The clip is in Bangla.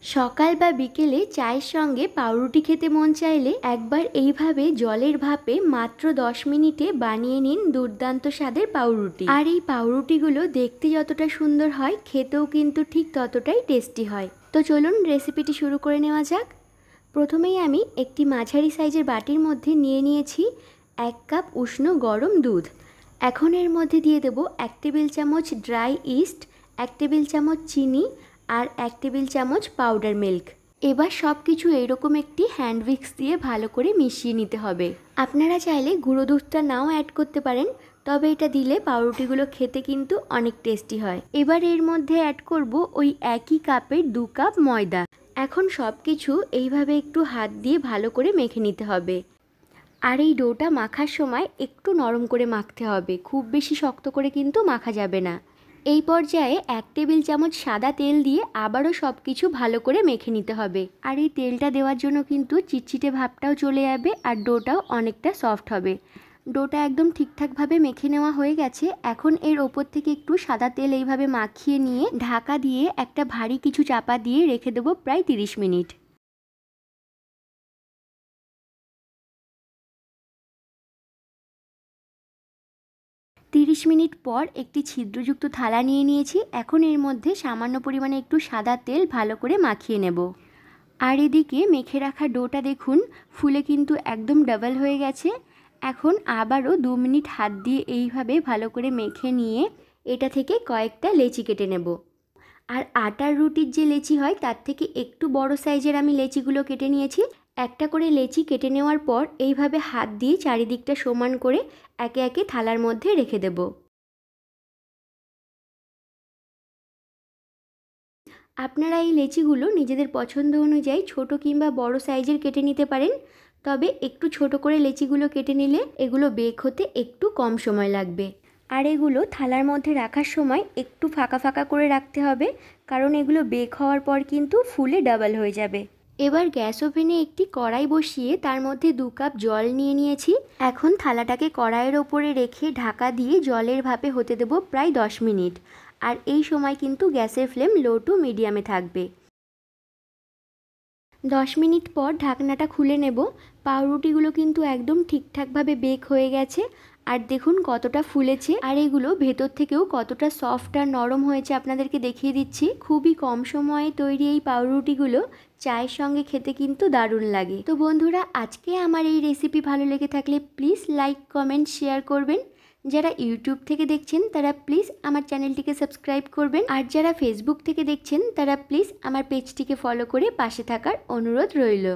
সকাল বা বিকেলে চায়ের সঙ্গে পাউরুটি খেতে মন চাইলে একবার এইভাবে জলের ভাপে মাত্র 10 মিনিটে বানিয়ে নিন দুর্দান্ত স্বাদের পাউরুটি। আর এই পাউরুটিগুলো দেখতে যতটা সুন্দর হয়, খেতেও কিন্তু ঠিক ততটাই টেস্টি হয়। তো চলুন রেসিপিটি শুরু করে নেওয়া যাক। প্রথমেই আমি একটি মাঝারি সাইজের বাটির মধ্যে নিয়ে নিয়েছি 1 কাপ উষ্ণ গরম দুধ। এখন এর মধ্যে দিয়ে দেব 1 টেবিল চামচ ড্রাই ইস্ট, 1 টেবিল চামচ চিনি আর 1 টেবিল চামচ পাউডার মিল্ক। এবার সব কিছু এইরকম একটি হ্যান্ড উইক্স দিয়ে ভালো করে মিশিয়ে নিতে হবে। আপনারা চাইলে গুঁড়ো দুধটা নাও অ্যাড করতে পারেন, তবে এটা দিলে পাউরুটিগুলো খেতে কিন্তু অনেক টেস্টি হয়। এবার এর মধ্যে অ্যাড করব ওই একই কাপের 2 কাপ ময়দা। এখন সব কিছু এইভাবে একটু হাত দিয়ে ভালো করে মেখে নিতে হবে। আর এই ডোটা মাখার সময় একটু নরম করে মাখতে হবে, খুব বেশি শক্ত করে কিন্তু মাখা যাবে না। এই পর্যায়ে 1 টেবিল চামচ সাদা তেল দিয়ে আবারও সব কিছু ভালো করে মেখে নিতে হবে। আর এই তেলটা দেওয়ার জন্য কিন্তু চিটচিটে ভাবটাও চলে যাবে আর ডোটাও অনেকটা সফট হবে। ডোটা একদম ঠিকঠাকভাবে মেখে নেওয়া হয়ে গেছে। এখন এর ওপর থেকে একটু সাদা তেল এইভাবে মাখিয়ে নিয়ে ঢাকা দিয়ে একটা ভারী কিছু চাপা দিয়ে রেখে দেবো প্রায় 30 মিনিট। 30 মিনিট পর একটি ছিদ্রযুক্ত থালা নিয়ে নিয়েছি। এখন এর মধ্যে সামান্য পরিমাণে একটু সাদা তেল ভালো করে মাখিয়ে নেব। আর এদিকে মেখে রাখা ডোটা দেখুন ফুলে কিন্তু একদম ডাবল হয়ে গেছে। এখন আবারও 2 মিনিট হাত দিয়ে এইভাবে ভালো করে মেখে নিয়ে এটা থেকে কয়েকটা লেচি কেটে নেব। আর আটার রুটির যে লেচি হয় তার থেকে একটু বড় সাইজের আমি লেচিগুলো কেটে নিয়েছি। একটা করে লেচি কেটে নেওয়ার পর এইভাবে হাত দিয়ে চারিদিকটা সমান করে একে একে থালার মধ্যে রেখে দেব। আপনারা এই লেচিগুলো নিজেদের পছন্দ অনুযায়ী ছোট কিংবা বড় সাইজের কেটে নিতে পারেন, তবে একটু ছোট করে লেচিগুলো কেটে নিলে এগুলো বেক হতে একটু কম সময় লাগবে। আর এগুলো থালার মধ্যে রাখার সময় একটু ফাঁকা ফাঁকা করে রাখতে হবে, কারণ এগুলো বেক হওয়ার পর কিন্তু ফুলে ডাবল হয়ে যাবে। এবার গ্যাস ওভেনে একটি কড়াই বসিয়ে তার মধ্যে 2 কাপ জল নিয়ে নিয়েছি। এখন থালাটাকে কড়াইয়ের ওপরে রেখে ঢাকা দিয়ে জলের ভাপে হতে দেব প্রায় 10 মিনিট। আর এই সময় কিন্তু গ্যাসের ফ্লেম লো টু মিডিয়ামে থাকবে। 10 মিনিট পর ঢাকনাটা খুলে নেব। পাউরুটিগুলো কিন্তু একদম ঠিকঠাকভাবে বেক হয়ে গেছে। আর দেখুন কতটা ফুলেছে, আর এগুলো ভেতর থেকেও কতটা সফট আর নরম হয়েছে আপনাদেরকে দেখিয়ে দিচ্ছি। খুবই কম সময়ে তৈরি এই পাউরুটিগুলো চায়ের সঙ্গে খেতে কিন্তু দারুণ লাগে। তো বন্ধুরা, আজকে আমার এই রেসিপি ভালো লেগে থাকলে প্লিজ লাইক, কমেন্ট, শেয়ার করবেন। যারা ইউটিউব থেকে দেখছেন তারা প্লিজ আমার চ্যানেলটিকে সাবস্ক্রাইব করবেন। আর যারা ফেসবুক থেকে দেখছেন তারা প্লিজ আমার পেজটিকে ফলো করে পাশে থাকার অনুরোধ রইল।